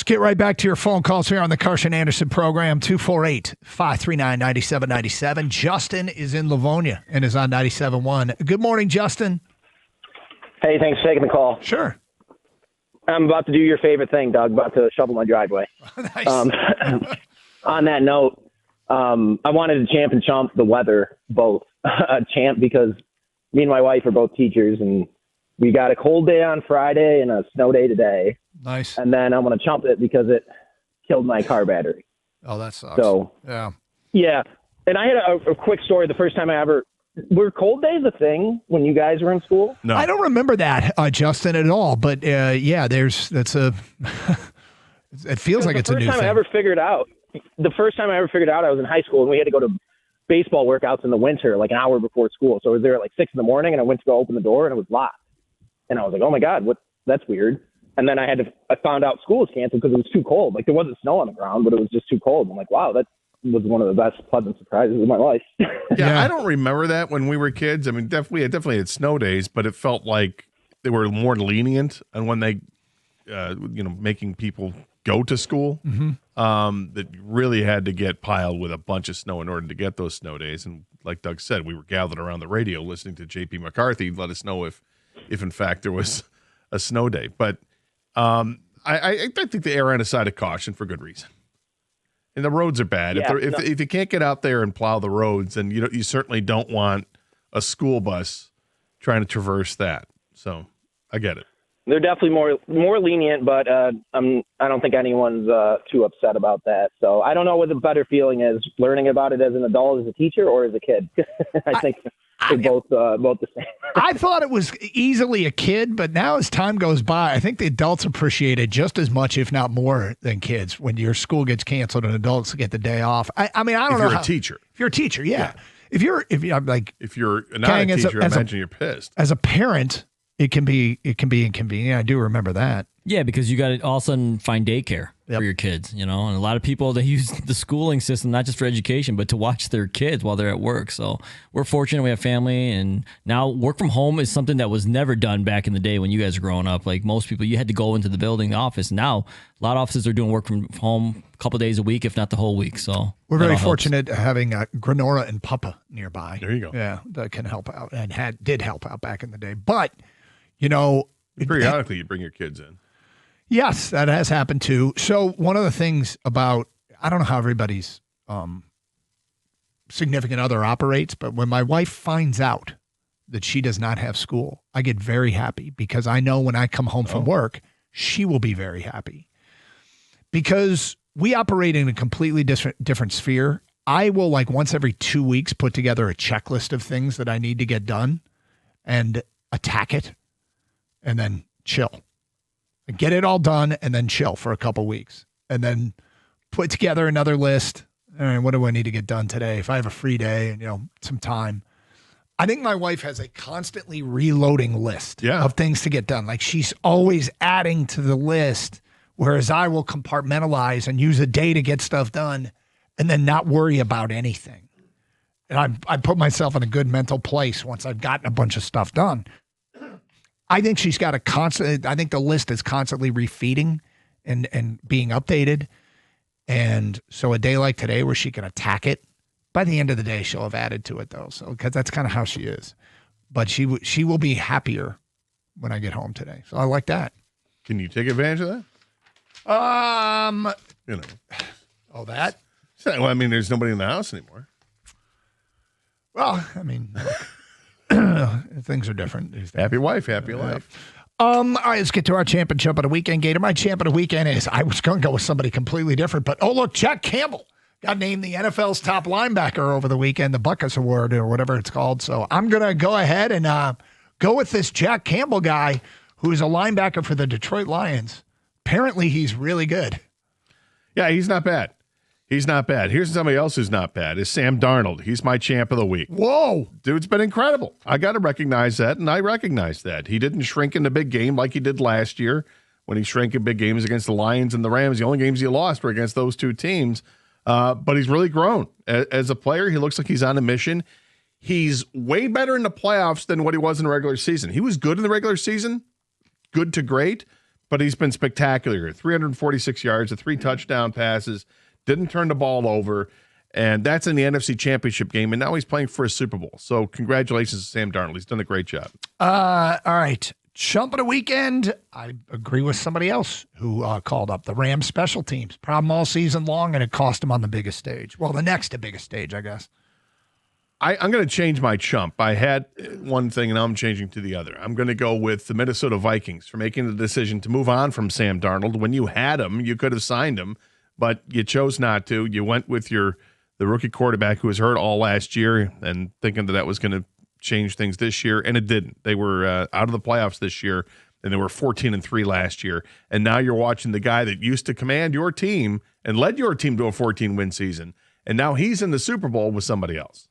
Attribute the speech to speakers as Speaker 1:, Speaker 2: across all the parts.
Speaker 1: Get right back to your phone calls here on the Karsch and Anderson program, 248-539-9797. Justin is in Livonia and is on 97.1. Good morning, Justin.
Speaker 2: Hey, thanks for taking the call.
Speaker 1: Sure.
Speaker 2: I'm about to do your favorite thing, Doug, about to shovel my driveway.
Speaker 1: Nice.
Speaker 2: On that note, I wanted to champ and chump the weather, both. Champ because me and my wife are both teachers, and we got a cold day on Friday and a snow day today.
Speaker 1: Nice.
Speaker 2: And then I'm going to chump it because it killed my car battery.
Speaker 1: Oh, that sucks.
Speaker 2: So, yeah. And I had a quick story. The first time were cold days a thing when you guys were in school?
Speaker 1: No. I don't remember that, Justin, at all. But it feels like it's a new thing.
Speaker 2: The first time I ever figured out, I was in high school, and we had to go to baseball workouts in the winter, like an hour before school. So I was there at like 6 a.m, and I went to go open the door, and it was locked. And I was like, oh my God, that's weird. And then I found out school was canceled because it was too cold. Like, there wasn't snow on the ground, but it was just too cold. I'm like, wow, that was one of the best pleasant surprises of my life.
Speaker 3: Yeah, I don't remember that when we were kids. I mean, definitely had snow days, but it felt like they were more lenient on when they, making people go to school.
Speaker 1: Mm-hmm.
Speaker 3: That really had to get piled with a bunch of snow in order to get those snow days. And like Doug said, we were gathered around the radio listening to J.P. McCarthy let us know if in fact there was a snow day. But I think they err on a side of caution for good reason. And the roads are bad.
Speaker 2: Yeah,
Speaker 3: if you can't get out there and plow the roads, then you certainly don't want a school bus trying to traverse that. So I get it.
Speaker 2: They're definitely more lenient, but I don't think anyone's too upset about that. So I don't know what the better feeling is, learning about it as an adult, as a teacher, or as a kid. I think they're both the same.
Speaker 1: I thought it was easily a kid, but now as time goes by, I think the adults appreciate it just as much, if not more, than kids. When your school gets canceled and adults get the day off. I don't know.
Speaker 3: If you're a teacher.
Speaker 1: If you're a teacher, yeah. If you're
Speaker 3: not a teacher, imagine you're pissed.
Speaker 1: As a parent, it can be inconvenient. I do remember that.
Speaker 4: Yeah, because you got to all of a sudden find daycare for your kids, and a lot of people, they use the schooling system not just for education, but to watch their kids while they're at work. So we're fortunate we have family, and now work from home is something that was never done back in the day when you guys were growing up. Like most people, you had to go into the building, the office. Now a lot of offices are doing work from home a couple of days a week, if not the whole week. So
Speaker 1: we're very fortunate having Granora and Papa nearby.
Speaker 3: There you go.
Speaker 1: Yeah, that can help out and did help out back in the day. But
Speaker 3: periodically you bring your kids in.
Speaker 1: Yes, that has happened too. So one of the things about, I don't know how everybody's significant other operates, but when my wife finds out that she does not have school, I get very happy because I know when I come home from work, she will be very happy. Because we operate in a completely different sphere. I will, like, once every 2 weeks put together a checklist of things that I need to get done and attack it and then chill. Get it all done and then chill for a couple weeks and then put together another list. All right, what do I need to get done today? If I have a free day and, some time. I think my wife has a constantly reloading list of things to get done. Like, she's always adding to the list, whereas I will compartmentalize and use a day to get stuff done and then not worry about anything. And I put myself in a good mental place once I've gotten a bunch of stuff done. I think she's got I think the list is constantly refeeding and being updated. And so a day like today where she can attack it, by the end of the day, she'll have added to it though. So, cause that's kind of how she is, but she will be happier when I get home today. So I like that.
Speaker 3: Can you take advantage of that?
Speaker 1: Oh, that?
Speaker 3: Well, I mean, there's nobody in the house anymore.
Speaker 1: Well, I mean, things are different these days.
Speaker 3: Happy wife, happy life.
Speaker 1: All right, let's get to our champ and chump of the weekend, Gator. My champ of the weekend is, I was going to go with somebody completely different, but look, Jack Campbell got named the NFL's top linebacker over the weekend, the Buckus Award or whatever it's called. So I'm going to go ahead and go with this Jack Campbell guy who is a linebacker for the Detroit Lions. Apparently, he's really good.
Speaker 3: Yeah, he's not bad. He's not bad. Here's somebody else who's not bad. Is Sam Darnold. He's my champ of the week.
Speaker 1: Whoa.
Speaker 3: Dude's been incredible. I got to recognize that, and I recognize that. He didn't shrink in the big game like he did last year when he shrank in big games against the Lions and the Rams. The only games he lost were against those two teams. But he's really grown. As a player, he looks like he's on a mission. He's way better in the playoffs than what he was in the regular season. He was good in the regular season, good to great. but he's been spectacular. 346 yards, 3 touchdown passes, didn't turn the ball over, and that's in the NFC Championship game, and now he's playing for a Super Bowl. So congratulations to Sam Darnold. He's done a great job.
Speaker 1: All right. Chump of the weekend. I agree with somebody else who called up the Rams special teams. Problem all season long, and it cost them on the biggest stage. Well, the next to biggest stage, I guess.
Speaker 3: I'm going to change my chump. I had one thing, and now I'm changing to the other. I'm going to go with the Minnesota Vikings for making the decision to move on from Sam Darnold. When you had him, you could have signed him, but you chose not to. You went with the rookie quarterback who was hurt all last year and thinking that was going to change things this year, and it didn't. They were out of the playoffs this year, and they were 14-3 last year. And now you're watching the guy that used to command your team and led your team to a 14-win season, and now he's in the Super Bowl with somebody else.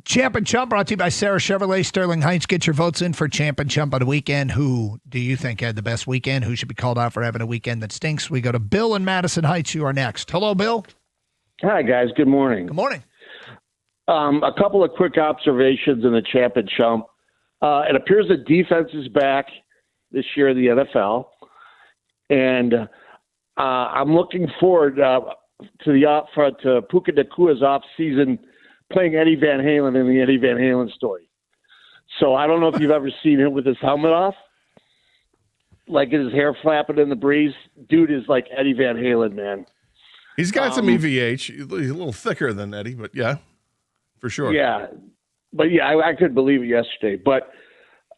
Speaker 1: Champ and Chump brought to you by Sarah Chevrolet, Sterling Heights. Get your votes in for Champ and Chump on the weekend. Who do you think had the best weekend? Who should be called out for having a weekend that stinks? We go to Bill in Madison Heights. You are next. Hello, Bill.
Speaker 5: Hi, guys. Good morning.
Speaker 1: Good morning.
Speaker 5: A couple of quick observations in the Champ and Chump. It appears the defense is back this year in the NFL, and I'm looking forward to Puka Nakua's off-season playing Eddie Van Halen in the Eddie Van Halen story. So I don't know if you've ever seen him with his helmet off, like his hair flapping in the breeze. Dude is like Eddie Van Halen, man.
Speaker 3: He's got some EVH. He's a little thicker than Eddie, but yeah, for sure.
Speaker 5: Yeah, but yeah, I couldn't believe it yesterday. But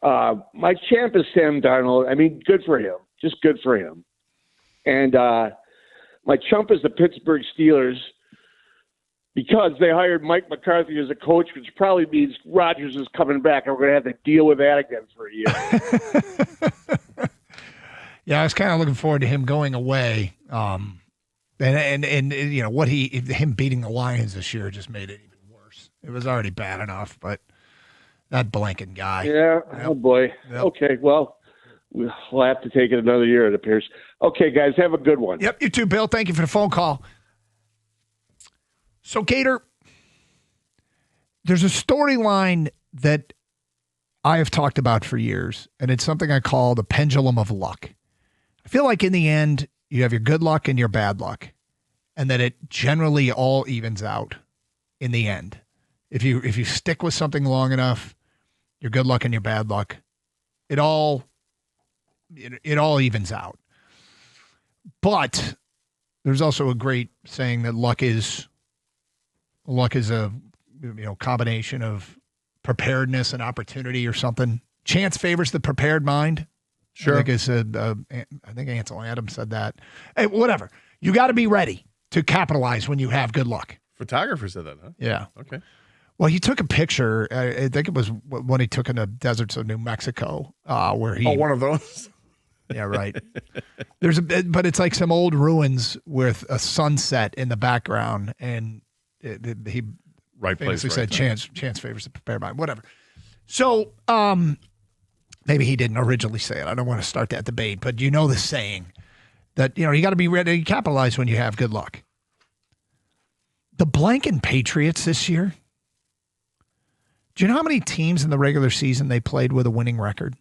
Speaker 5: my champ is Sam Darnold. I mean, good for him. Just good for him. And my chump is the Pittsburgh Steelers, because they hired Mike McCarthy as a coach, which probably means Rodgers is coming back, and we're going to have to deal with that again for a year.
Speaker 1: Yeah, I was kind of looking forward to him going away. And you know what him beating the Lions this year just made it even worse. It was already bad enough, but that blanking guy.
Speaker 5: Yeah.
Speaker 1: Yep.
Speaker 5: Oh boy. Yep. Okay. Well, we'll have to take it another year, it appears. Okay, guys, have a good one.
Speaker 1: Yep. You too, Bill. Thank you for the phone call. So, Gator, there's a storyline that I have talked about for years, and it's something I call the pendulum of luck. I feel like in the end, you have your good luck and your bad luck, and that it generally all evens out in the end. If you stick with something long enough, your good luck and your bad luck, it all evens out. But there's also a great saying that luck is a combination of preparedness and opportunity or something. Chance favors the prepared mind.
Speaker 3: Sure.
Speaker 1: I think Ansel Adams said that. Hey, whatever. You got to be ready to capitalize when you have good luck.
Speaker 3: Photographer said that, huh?
Speaker 1: Yeah.
Speaker 3: Okay.
Speaker 1: Well, he took a picture. I think it was when he took in the deserts of New Mexico, where he.
Speaker 3: Oh, one of those.
Speaker 1: Yeah, right. But it's like some old ruins with a sunset in the background, and he
Speaker 3: right place,
Speaker 1: famously
Speaker 3: right
Speaker 1: said, "Chance favors the prepared mind." Whatever. So, maybe he didn't originally say it. I don't want to start that debate, but you know the saying that you got to be ready to capitalize when you have good luck. The blanking Patriots this year. Do you know how many teams in the regular season they played with a winning record?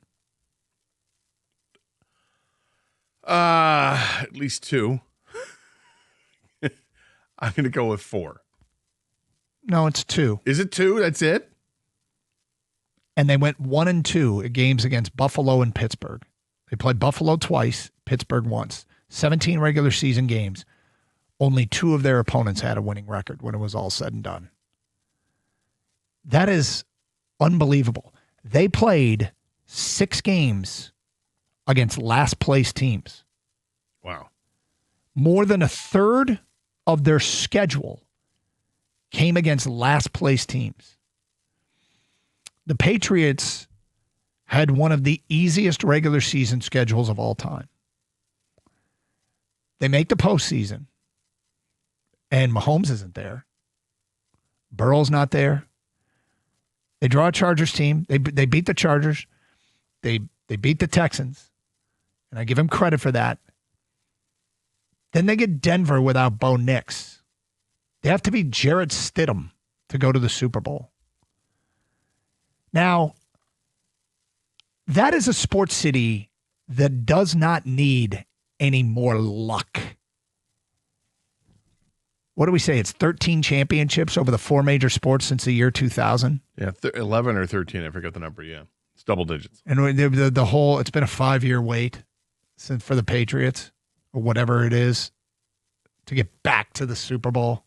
Speaker 3: At least 2. I'm going to go with 4.
Speaker 1: No, it's 2.
Speaker 3: Is it 2? That's it?
Speaker 1: And they went 1-2 at games against Buffalo and Pittsburgh. They played Buffalo twice, Pittsburgh once. 17 regular season games. Only 2 of their opponents had a winning record when it was all said and done. That is unbelievable. They played 6 games against last place teams.
Speaker 3: Wow.
Speaker 1: More than a third of their schedule came against last place teams. The Patriots had one of the easiest regular season schedules of all time. They make the postseason, and Mahomes isn't there. Burrow's not there. They draw a Chargers team. They beat the Chargers. They beat the Texans, and I give them credit for that. Then they get Denver without Bo Nix. They have to be Jarrett Stidham to go to the Super Bowl. Now, that is a sports city that does not need any more luck. What do we say? It's 13 championships over the 4 major sports since the year 2000.
Speaker 3: Yeah, 11 or 13. I forget the number. Yeah, it's double digits.
Speaker 1: And the whole, it's been a 5-year wait for the Patriots or whatever it is to get back to the Super Bowl.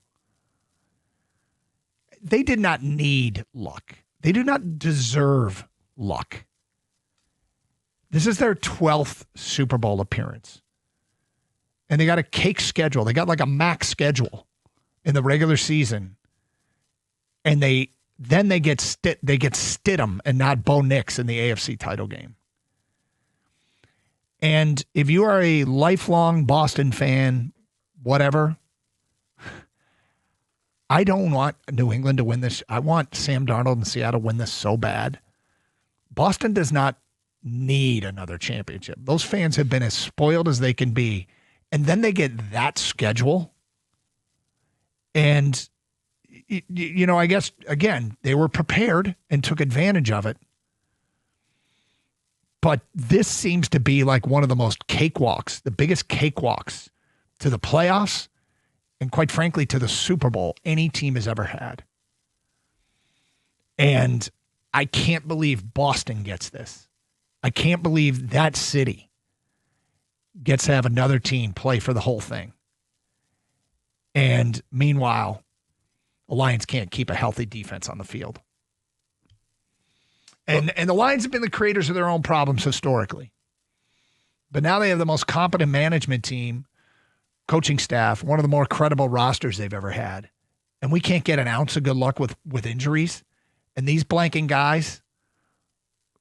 Speaker 1: They did not need luck. They do not deserve luck. This is their 12th Super Bowl appearance. And they got a cake schedule. They got like a max schedule in the regular season. And they get Stidham and not Bo Nix in the AFC title game. And if you are a lifelong Boston fan, whatever, I don't want New England to win this. I want Sam Darnold and Seattle to win this so bad. Boston does not need another championship. Those fans have been as spoiled as they can be. And then they get that schedule. And, I guess, again, they were prepared and took advantage of it. But this seems to be like one of the most cakewalks, the biggest cakewalks to the playoffs and, quite frankly, to the Super Bowl any team has ever had. And I can't believe Boston gets this. I can't believe that city gets to have another team play for the whole thing. And meanwhile, the Lions can't keep a healthy defense on the field. And the Lions have been the creators of their own problems historically. But now they have the most competent management team, coaching staff, one of the more credible rosters they've ever had. And we can't get an ounce of good luck with injuries. And these blanking guys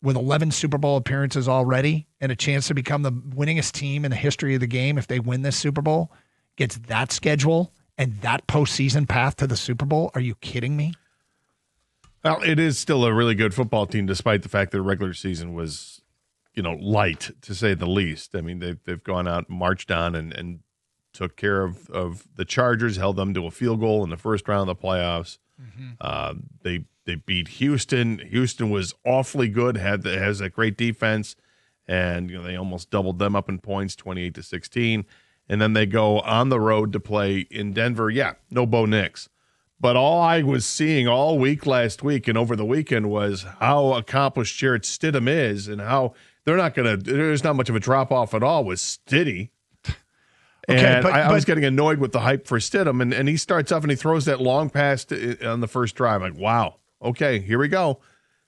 Speaker 1: with 11 Super Bowl appearances already and a chance to become the winningest team in the history of the game if they win this Super Bowl gets that schedule and that postseason path to the Super Bowl. Are you kidding me?
Speaker 3: Well, it is still a really good football team, despite the fact that the regular season was, light, to say the least. I mean, they've gone out, marched on, and took care of the Chargers, held them to a field goal in the first round of the playoffs. Mm-hmm. They beat Houston. Houston was awfully good, has a great defense, and they almost doubled them up in points, 28-16. And then they go on the road to play in Denver. Yeah, no Bo Nix. But all I was seeing all week last week and over the weekend was how accomplished Jarrett Stidham is and how there's not much of a drop-off at all with Stiddy. And I was getting annoyed with the hype for Stidham, and he starts off and he throws that long pass on the first drive. I'm like, wow, okay, here we go.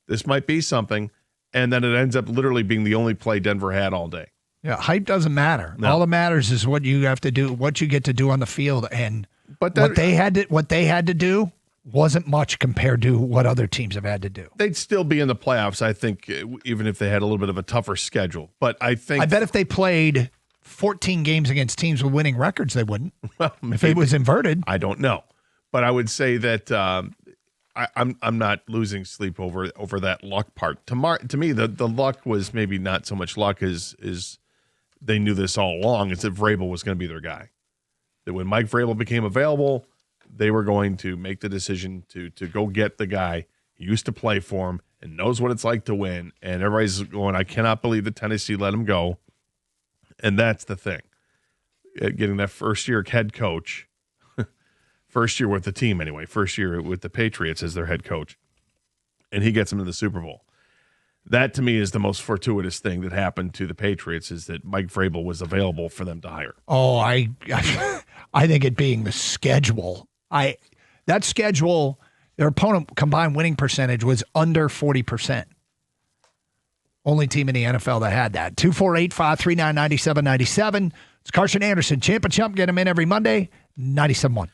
Speaker 3: This might be something. And then it ends up literally being the only play Denver had all day.
Speaker 1: Yeah, hype doesn't matter. No. All that matters is what you have to do, what you get to do on the field. And what they had to do wasn't much compared to what other teams have had to do.
Speaker 3: They'd still be in the playoffs, I think, even if they had a little bit of a tougher schedule. But I bet if
Speaker 1: they played 14 games against teams with winning records, they wouldn't. Well, if it was inverted.
Speaker 3: I don't know. But I would say that I'm not losing sleep over that luck part. To me, the luck was maybe not so much luck as they knew this all along, as if Vrabel was going to be their guy. That when Mike Vrabel became available, they were going to make the decision to go get the guy who used to play for him and knows what it's like to win. And everybody's going, I cannot believe that Tennessee let him go. And that's the thing. Getting that first-year head coach, first year with the team anyway, first year with the Patriots as their head coach, and he gets them to the Super Bowl. That, to me, is the most fortuitous thing that happened to the Patriots, is that Mike Vrabel was available for them to hire.
Speaker 1: Oh, I think it being the schedule. That schedule, their opponent combined winning percentage was under 40%. Only team in the NFL that had that. 248-539-9797. It's Karsch and Anderson. Champ and Chump, get them in every Monday. 97.1.